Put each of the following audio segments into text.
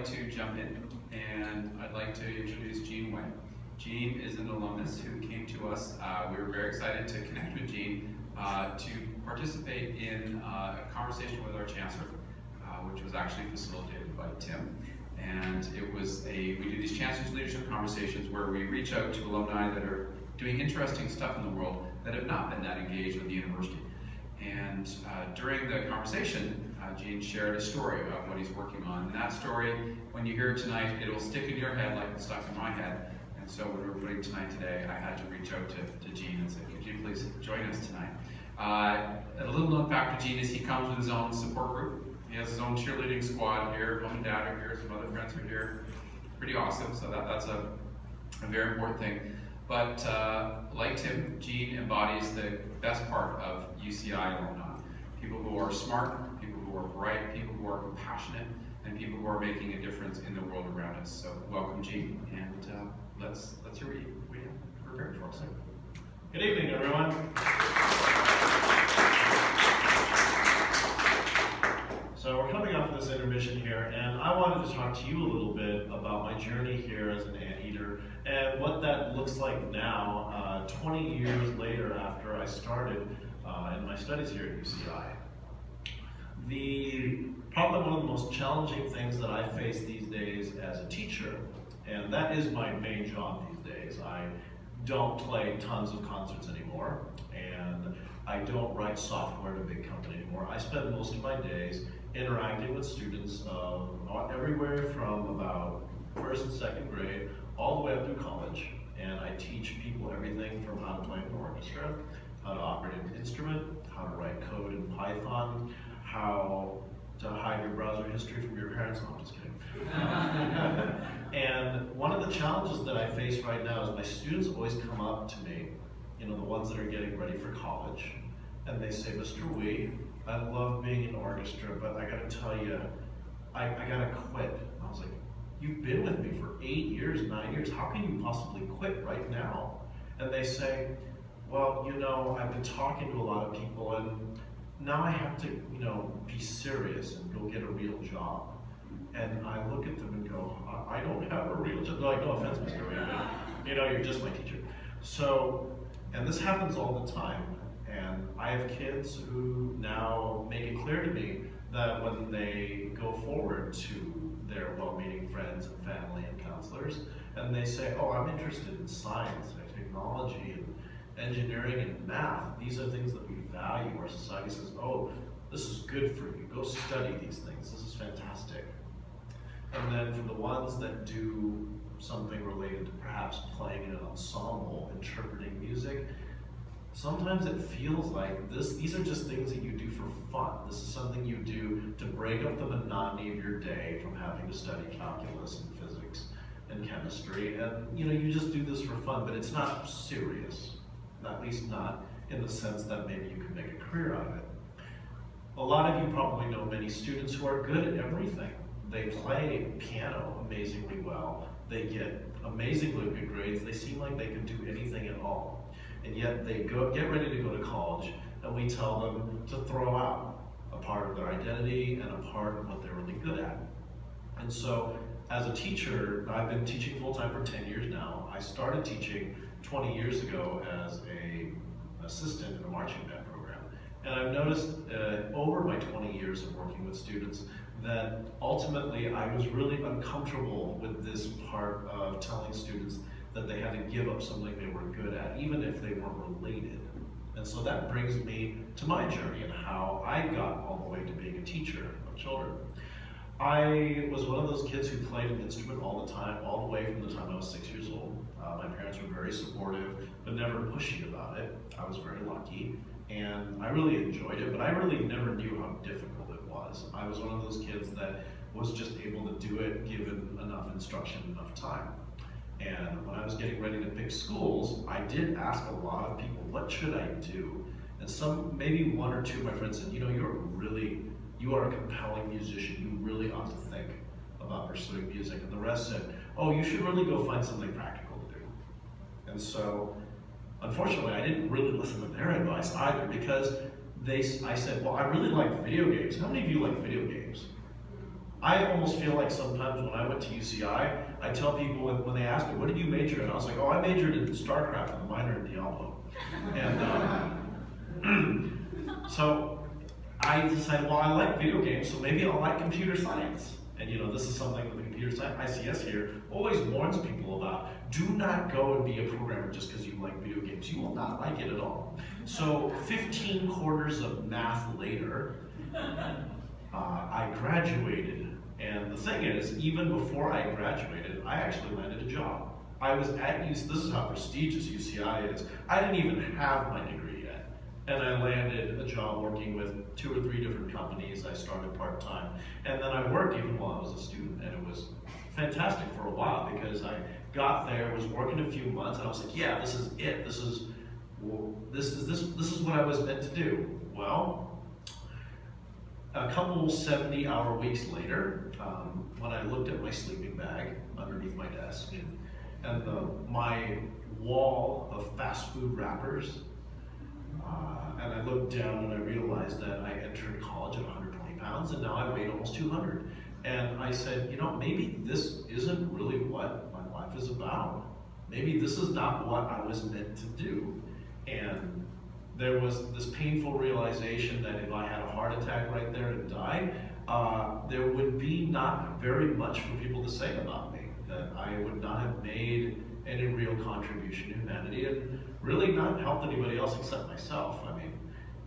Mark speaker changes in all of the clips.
Speaker 1: like to jump in, and I'd like to introduce Gene Wie. Gene is an alumnus who came to us. We were very excited to connect with Gene to participate in a conversation with our Chancellor, which was actually facilitated by Tim. And it was we do these Chancellor's Leadership Conversations where we reach out to alumni that are doing interesting stuff in the world that have not been that engaged with the university. And during the conversation, Gene shared a story about what he's working on. And that story, when you hear it tonight, it'll stick in your head like it stuck in my head. And so when we were putting tonight today, I had to reach out to Gene and say, could you please join us tonight? A little known fact to Gene is he comes with his own support group. He has his own cheerleading squad here. Mom and Dad are here. Some other friends are here. Pretty awesome. So that's a very important thing. But like Tim, Gene embodies the best part of UCI alumni. People who are smart, people who are bright, people who are compassionate, and people who are making a difference in the world around us. So welcome, Gene, and let's hear what we have prepared for us.
Speaker 2: Good evening, everyone. So we're coming up with this intermission here, and I wanted to talk to you a little bit about my journey here as an Anteater and what that looks like now, 20 years later after I started in my studies here at UCI. Probably one of the most challenging things that I face these days as a teacher, and that is my main job these days. I don't play tons of concerts anymore, and I don't write software to a big company anymore. I spend most of my days interacting with students everywhere from about first and second grade all the way up through college, and I teach people everything from how to play an orchestra, how to operate an instrument, how to write code in Python, how to hide your browser history from your parents. No, I'm just kidding. And one of the challenges that I face right now is my students always come up to me, the ones that are getting ready for college, and they say, Mr. Wie, I love being in orchestra, but I gotta tell you, I gotta quit. I was like, you've been with me for 8 years, 9 years, how can you possibly quit right now? And they say, well, I've been talking to a lot of people, and now I have to, be serious and go get a real job. And I look at them and go, I don't have a real job. Like, no offense, Mr. Wie, but, you're just my teacher. So, and this happens all the time. And I have kids who now make it clear to me that when they go forward to their well-meaning friends and family and counselors, and they say, oh, I'm interested in science and technology and engineering and math. These are things that we value. Our society says, oh, this is good for you. Go study these things. This is fantastic. And then for the ones that do something related to perhaps playing in an ensemble, interpreting music, sometimes it feels like these are just things that you do for fun. This is something you do to break up the monotony of your day from having to study calculus and physics and chemistry. And you just do this for fun, but it's not serious. At least not in the sense that maybe you could make a career out of it. A lot of you probably know many students who are good at everything. They play piano amazingly well. They get amazingly good grades. They seem like they can do anything at all. And yet they get ready to go to college, and we tell them to throw out a part of their identity and a part of what they're really good at. And so as a teacher, I've been teaching full-time for 10 years now. I started teaching 20 years ago as an assistant in a marching band program. And I've noticed over my 20 years of working with students that ultimately I was really uncomfortable with this part of telling students that they had to give up something they were good at, even if they weren't related. And so that brings me to my journey and how I got all the way to being a teacher of children. I was one of those kids who played an instrument all the time, all the way from the time I was 6 years old. My parents were very supportive, but never pushy about it. I was very lucky, and I really enjoyed it, but I really never knew how difficult it was. I was one of those kids that was just able to do it given enough instruction, enough time. And when I was getting ready to pick schools, I did ask a lot of people, what should I do? And maybe one or two of my friends said, you are a compelling musician. You really ought to think about pursuing music. And the rest said, oh, you should really go find something practical to do. And so, unfortunately, I didn't really listen to their advice either, because I said, well, I really like video games. How many of you like video games? I almost feel like sometimes when I went to UCI, I tell people when they ask me, what did you major in? I was like, oh, I majored in StarCraft and a minor in Diablo. And so I decided, well, I like video games, so maybe I'll like computer science. And this is something that the computer science ICS here always warns people about. Do not go and be a programmer just because you like video games. You will not like it at all. So 15 quarters of math later, I graduated. And the thing is, even before I graduated, I actually landed a job. I was at UC, this is how prestigious UCI is. I didn't even have my degree yet. And I landed a job working with 2 or 3 different companies. I started part-time. And then I worked even while I was a student. And it was fantastic for a while because I got there, was working a few months, and I was like, yeah, this is it. This is what I was meant to do. Well, a couple 70-hour weeks later, when I looked at my sleeping bag underneath my desk and my wall of fast food wrappers, and I looked down and I realized that I entered college at 120 pounds and now I weighed almost 200. And I said, maybe this isn't really what my life is about. Maybe this is not what I was meant to do. And there was this painful realization that if I had a heart attack right there and died, there would be not very much for people to say about me, that I would not have made any real contribution to humanity and really not helped anybody else except myself. I mean,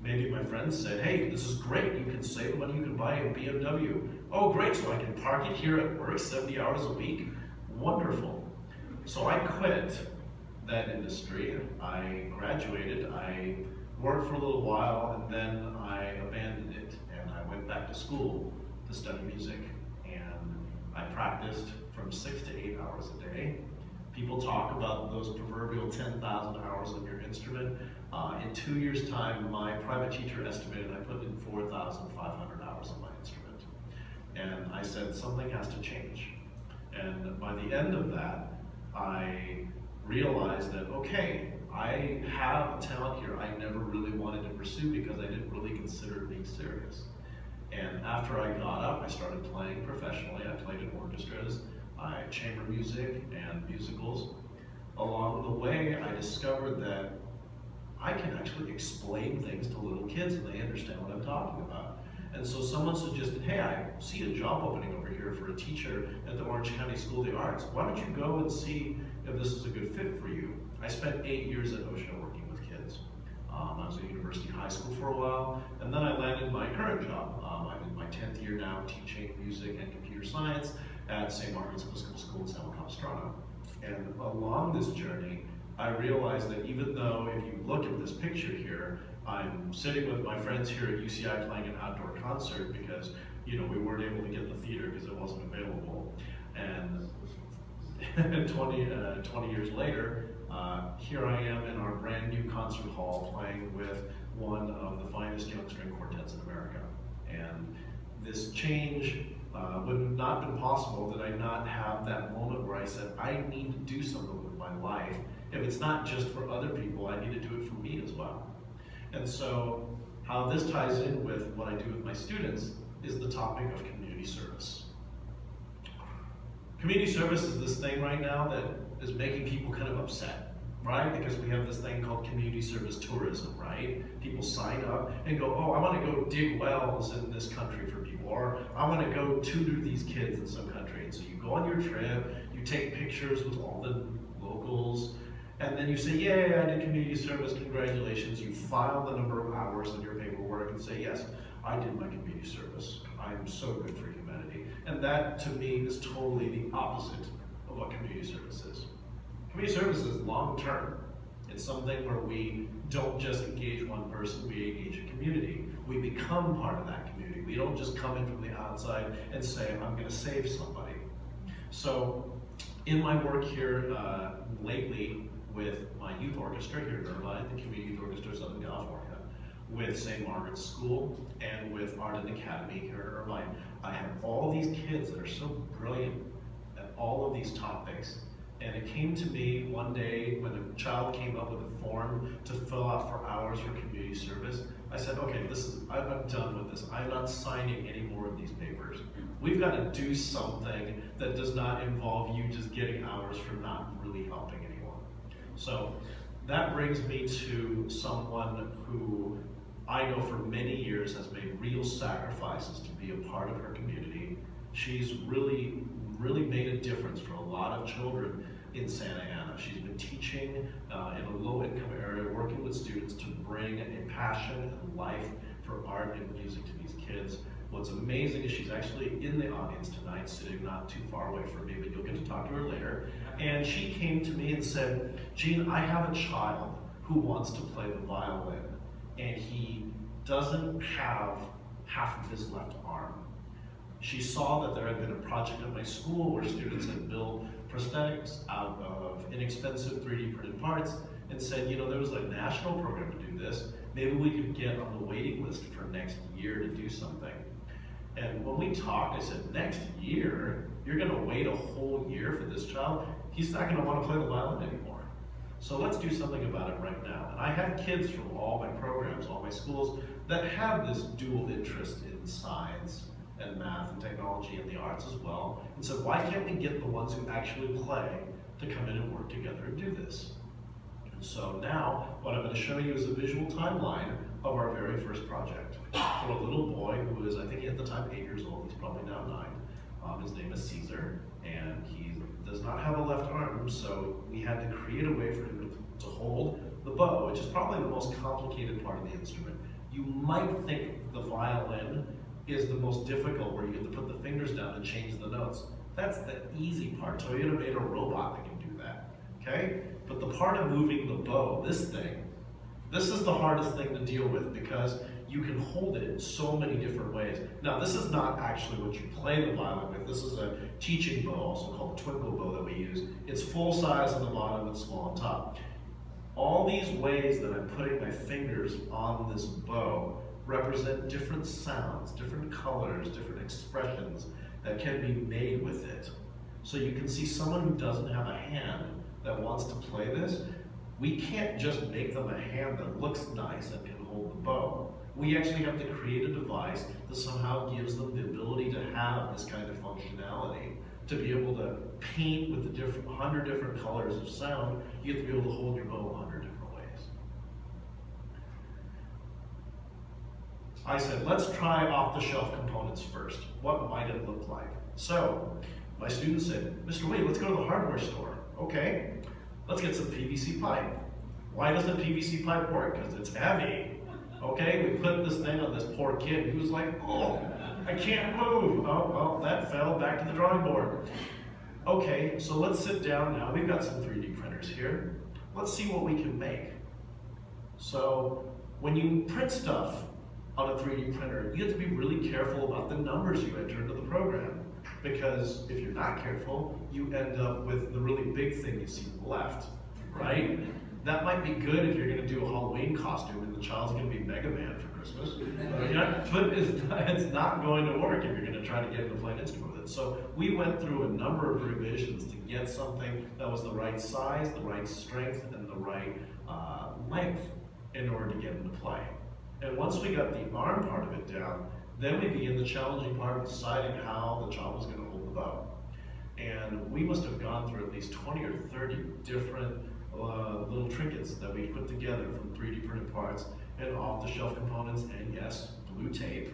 Speaker 2: maybe my friends said, hey, this is great, you can save money, you can buy a BMW. Oh great, so I can park it here at work 70 hours a week? Wonderful. So I quit that industry, I graduated, I worked for a little while, and then I abandoned it, and I went back to school to study music, and I practiced from 6 to 8 hours a day. People talk about those proverbial 10,000 hours on your instrument. In 2 years' time, my private teacher estimated I put in 4,500 hours on my instrument. And I said, something has to change. And by the end of that, I realized that, okay, I have a talent here I never really wanted to pursue because I didn't really consider it being serious. And after I got up, I started playing professionally. I played in orchestras, chamber music, and musicals. Along the way, I discovered that I can actually explain things to little kids and they understand what I'm talking about. And so someone suggested, hey, I see a job opening over here for a teacher at the Orange County School of the Arts. Why don't you go and see if this is a good fit for you? I spent 8 years at OSHA working with kids. I was at University High School for a while, and then I landed my current job. I'm in my 10th year now teaching music and computer science at St. Margaret's Episcopal School in San Juan Capistrano. And along this journey, I realized that even though if you look at this picture here, I'm sitting with my friends here at UCI playing an outdoor concert because we weren't able to get the theater because it wasn't available. And 20 years later, here I am in our brand new concert hall playing with one of the finest young string quartets in America. And this change would have not been possible did I not have that moment where I said, I need to do something with my life. If it's not just for other people, I need to do it for me as well. And so how this ties in with what I do with my students is the topic of community service. Community service is this thing right now that is making people kind of upset, right? Because we have this thing called community service tourism, right? People sign up and go, oh, I want to go dig wells in this country for people, or I want to go tutor these kids in some country. And so you go on your trip, you take pictures with all the locals, and then you say, yay, I did community service, congratulations. You file the number of hours in your paperwork and say, yes, I did my community service. I'm so good for humanity. And that, to me, is totally the opposite of what community service is. Community service is long-term. It's something where we don't just engage one person, we engage a community. We become part of that community. We don't just come in from the outside and say, I'm gonna save somebody. So, in my work here lately with my youth orchestra here in Irvine, the Community Youth Orchestra of Southern California, with St. Margaret's School, and with Art and Academy here in Irvine, I have all these kids that are so brilliant at all of these topics And it came to me one day when a child came up with a form to fill out for hours for community service. I said, okay, I'm done with this. I'm not signing any more of these papers. We've got to do something that does not involve you just getting hours for not really helping anyone. So that brings me to someone who I know for many years has made real sacrifices to be a part of her community. She's really made a difference for a lot of children in Santa Ana. She's been teaching in a low-income area, working with students to bring a passion and life for art and music to these kids. What's amazing is she's actually in the audience tonight, sitting not too far away from me, but you'll get to talk to her later. And she came to me and said, Gene, I have a child who wants to play the violin, and he doesn't have half of his left arm. She saw that there had been a project at my school where students had built prosthetics out of inexpensive 3D printed parts and said, you know, there was a national program to do this. Maybe we could get on the waiting list for next year to do something. And when we talked, I said, next year? You're gonna wait a whole year for this child? He's not gonna wanna play the violin anymore. So let's do something about it right now. And I have kids from all my programs, all my schools, that have this dual interest in science and math and technology and the arts as well. And so why can't we get the ones who actually play to come in and work together and do this? And so now, what I'm going to show you is a visual timeline of our very first project. For a little boy who is, I think at the time, 8 years old, he's probably now 9. His name is Caesar, and he does not have a left arm, so we had to create a way for him to hold the bow, which is probably the most complicated part of the instrument. You might think the violin is the most difficult, where you have to put the fingers down and change the notes. That's the easy part. Toyota made a robot that can do that, okay? But the part of moving the bow, this is the hardest thing to deal with, because you can hold it in so many different ways. Now, this is not actually what you play the violin with. This is a teaching bow, also called a twinkle bow, that we use. It's full size on the bottom and small on top. All these ways that I'm putting my fingers on this bow represent different sounds, different colors, different expressions that can be made with it. So you can see someone who doesn't have a hand that wants to play this, we can't just make them a hand that looks nice and can hold the bow. We actually have to create a device that somehow gives them the ability to have this kind of functionality, to be able to paint with the 100 different colors of sound. You have to be able to hold your bow 100 different ways. I said, let's try off-the-shelf components first. What might it look like? So, my students said, Mr. Wie, let's go to the hardware store. Okay, let's get some PVC pipe. Why doesn't PVC pipe work? Because it's heavy. Okay, we put this thing on this poor kid. He was like, oh, I can't move. Oh, well, that fell back to the drawing board. Okay, so let's sit down now. We've got some 3D printers here. Let's see what we can make. So, when you print stuff on a 3D printer, you have to be really careful about the numbers you enter into the program. Because if you're not careful, you end up with the really big thing you see on the left, right? That might be good if you're going to do a Halloween costume and the child's going to be Mega Man for Christmas. But it's not going to work if you're going to try to get him to play an instrument with it. So we went through a number of revisions to get something that was the right size, the right strength, and the right length in order to get him to play. And once we got the arm part of it down, then we began the challenging part of deciding how the child was going to hold the bow. And we must have gone through at least 20 or 30 different little trinkets that we put together from 3D printed parts and off-the-shelf components, and yes, blue tape,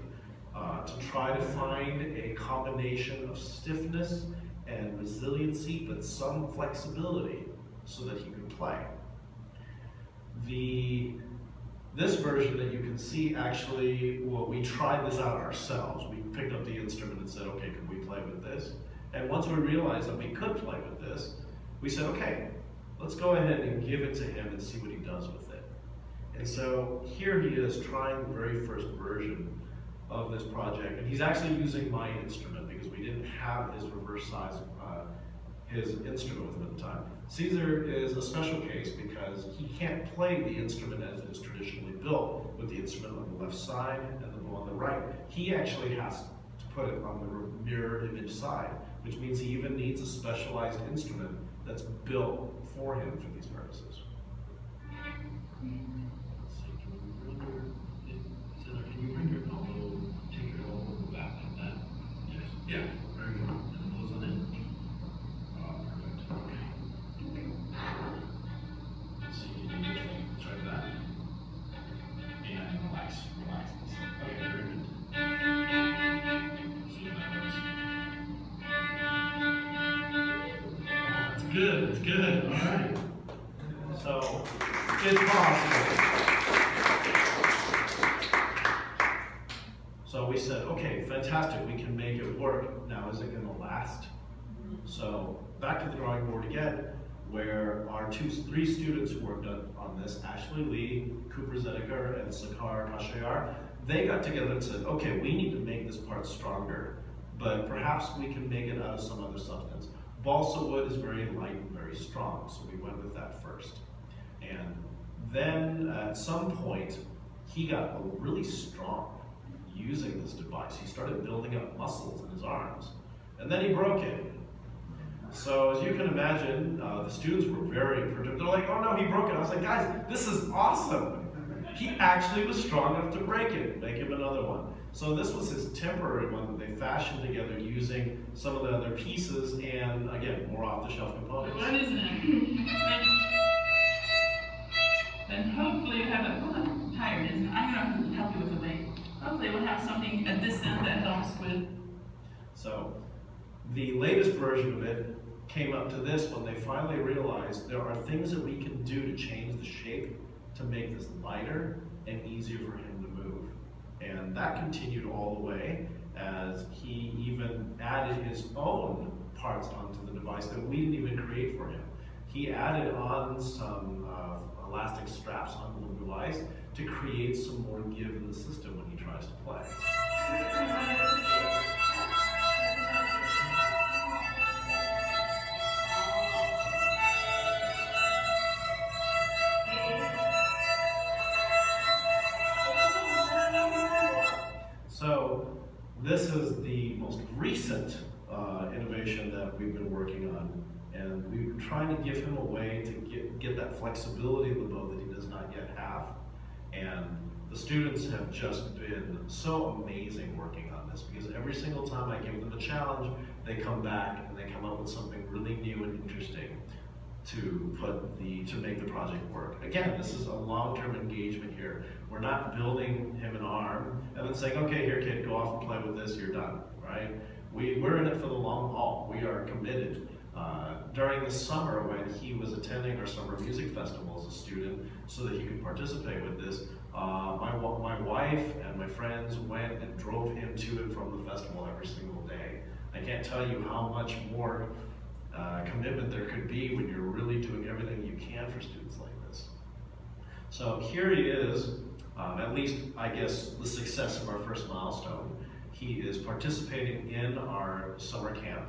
Speaker 2: to try to find a combination of stiffness and resiliency, but some flexibility so that he could play. This version that you can see, actually, well, we tried this out ourselves. We picked up the instrument and said, okay, can we play with this? And once we realized that we could play with this, we said, okay, let's go ahead and give it to him and see what he does with it. And so here he is trying the very first version of this project. And he's actually using my instrument because we didn't have his reverse size, his instrument with him at the time. Caesar is a special case because he can't play the instrument as it is traditionally built, with the instrument on the left side and the bow on the right. He actually has to put it on the mirror image side, which means he even needs a specialized instrument that's built for him for these purposes.
Speaker 3: Can you bring your elbow, take your elbow back like that? Yes. Yeah, very good. And close on it. Perfect. Okay. Let's see, can you just try that? And relax. Okay, very good. See if that works. Oh, that's good, it's good. All right.
Speaker 2: So, it's possible. So we said, okay, fantastic, we can make it work. Now, is it gonna last? So, back to the drawing board again, where our three students who worked on this, Ashley Lee, Cooper Zediker, and Sakar Kashayar, they got together and said, okay, we need to make this part stronger, but perhaps we can make it out of some other substance. Balsa wood is very light and very strong, so we went with that first. And then at some point, he got really strong using this device. He started building up muscles in his arms, and then he broke it. So as you can imagine, the students were very perturbed. They're like, oh no, he broke it. I was like, guys, this is awesome. He actually was strong enough to break it. Make him another one. So this was his temporary one that they fashioned together using some of the other pieces and, again, more off-the-shelf components.
Speaker 4: What is that? Then hopefully you have a, well, I'm tired, isn't it? I'm going to help you with the weight. Hopefully we'll have something at this end that helps with.
Speaker 2: So the latest version of it came up to this when they finally realized there are things that we can do to change the shape to make this lighter and easier for him to move. And that continued all the way as he even added his own parts onto the device that we didn't even create for him. He added on some elastic straps onto the device to create some more give in the system when he tries to play. So this is the most recent innovation that we've been working on, and we were trying to give him a way to get that flexibility of the bow that he does not yet have. And the students have just been so amazing working on this, because every single time I give them a challenge, they come back and they come up with something really new and interesting to make the project work. Again, this is a long-term engagement here. We're not building him an arm and then saying, okay, here kid, go off and play with this, you're done, right? We're in it for the long haul. We are committed. During the summer, when he was attending our summer music festival as a student so that he could participate with this, my wife and my friends went and drove him to and from the festival every single day. I can't tell you how much more commitment there could be when you're really doing everything you can for students like this. So here he is, at least I guess the success of our first milestone. He is participating in our summer camp,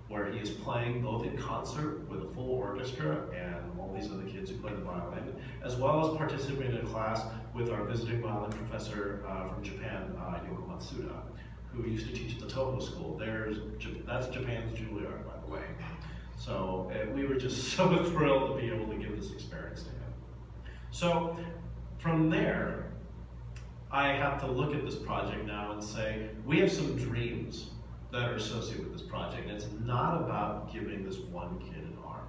Speaker 2: where he is playing both in concert with a full orchestra and all these other kids who play the violin, as well as participating in a class with our visiting violin professor from Japan, Yoko Matsuda, who used to teach at the Toho School. That's Japan's Juilliard, by the way. So we were just so thrilled to be able to give this experience to him. So from there, I have to look at this project now and say, we have some dreams that are associated with this project, and it's not about giving this one kid an arm.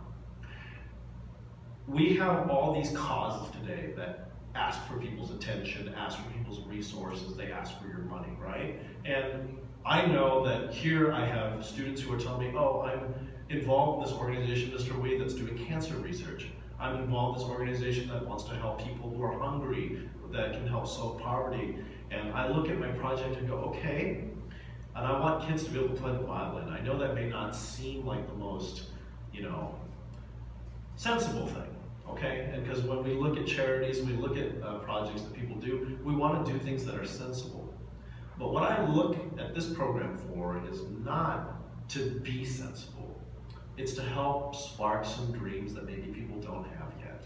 Speaker 2: We have all these causes today that ask for people's attention, ask for people's resources, they ask for your money, right? And I know that here I have students who are telling me, oh, I'm involved in this organization, Mr. Wie, that's doing cancer research. I'm involved in this organization that wants to help people who are hungry, that can help solve poverty. And I look at my project and go, okay, and I want kids to be able to play the violin. I know that may not seem like the most, sensible thing, okay? And because when we look at charities, we look at projects that people do, we want to do things that are sensible. But what I look at this program for is not to be sensible. It's to help spark some dreams that maybe people don't have yet.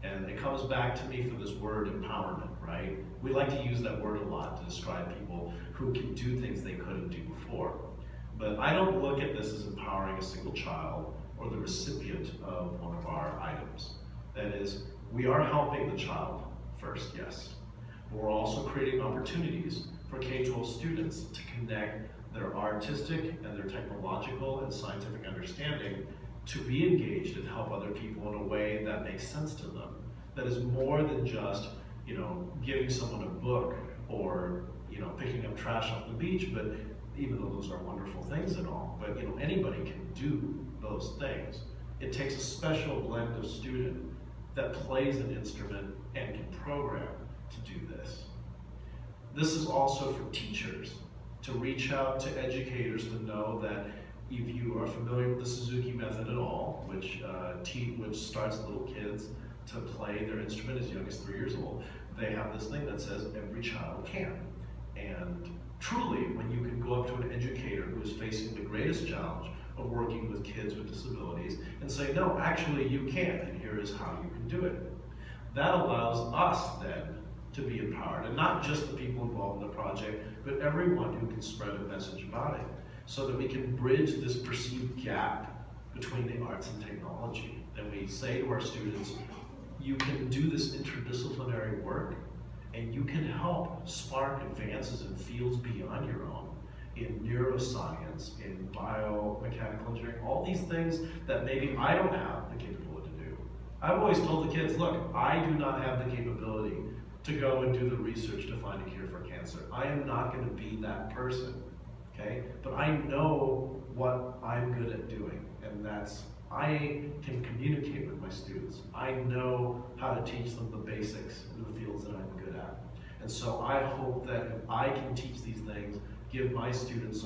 Speaker 2: And it comes back to me for this word empowerment, right? We like to use that word a lot to describe people who can do things they couldn't do before. But I don't look at this as empowering a single child or the recipient of one of our items. That is, we are helping the child first, yes. But we're also creating opportunities for K-12 students to connect their artistic and their technological and scientific understanding to be engaged and help other people in a way that makes sense to them. That is more than just, giving someone a book or, picking up trash off the beach, but even though those are wonderful things and all, but anybody can do those things. It takes a special blend of student that plays an instrument and can program to do this. This is also for teachers to reach out to educators to know that if you are familiar with the Suzuki method at all, which starts little kids to play their instrument as young as 3 years old, they have this thing that says every child can. And truly, when you can go up to an educator who is facing the greatest challenge of working with kids with disabilities and say, no, actually you can, and here is how you can do it. That allows us then to be empowered, and not just the people involved in the project, but everyone who can spread a message about it, so that we can bridge this perceived gap between the arts and technology. And we say to our students, you can do this interdisciplinary work, and you can help spark advances in fields beyond your own, in neuroscience, in biomechanical engineering, all these things that maybe I don't have the capability to do. I've always told the kids, look, I do not have the capability to go and do the research to find a cure for cancer. I am not going to be that person, okay? But I know what I'm good at doing, and that's I can communicate with my students. I know how to teach them the basics in the fields that I'm good at. And so I hope that if I can teach these things, give my students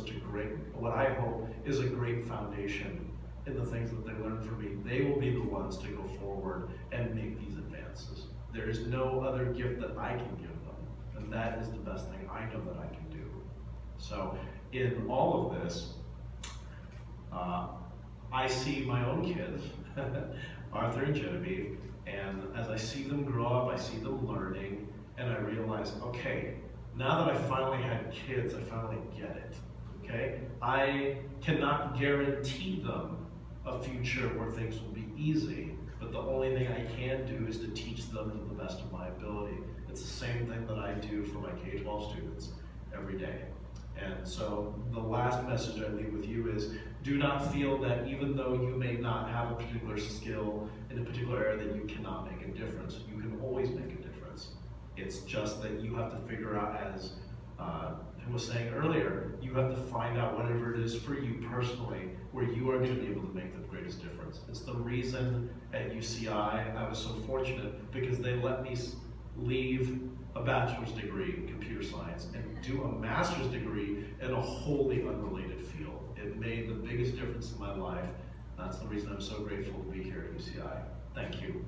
Speaker 2: what I hope is a great foundation in the things that they learn from me, they will be the ones to go forward and make these advances. There is no other gift that I can give them, and that is the best thing I know that I can do. So in all of this, I see my own kids, Arthur and Genevieve, and as I see them grow up, I see them learning, and I realize, okay, now that I finally had kids, I finally get it, okay? I cannot guarantee them a future where things will be easy, but the only thing I can do is to teach them to the best of my ability. It's the same thing that I do for my K-12 students every day. And so the last message I leave with you is, do not feel that even though you may not have a particular skill in a particular area that you cannot make a difference. You can always make a difference. It's just that you have to figure out, as I was saying earlier, you have to find out whatever it is for you personally where you are going to be able to make the greatest difference. It's the reason at UCI I was so fortunate, because they let me leave a bachelor's degree in computer science and do a master's degree in a wholly unrelated field. It made the biggest difference in my life. That's the reason I'm so grateful to be here at UCI. Thank you.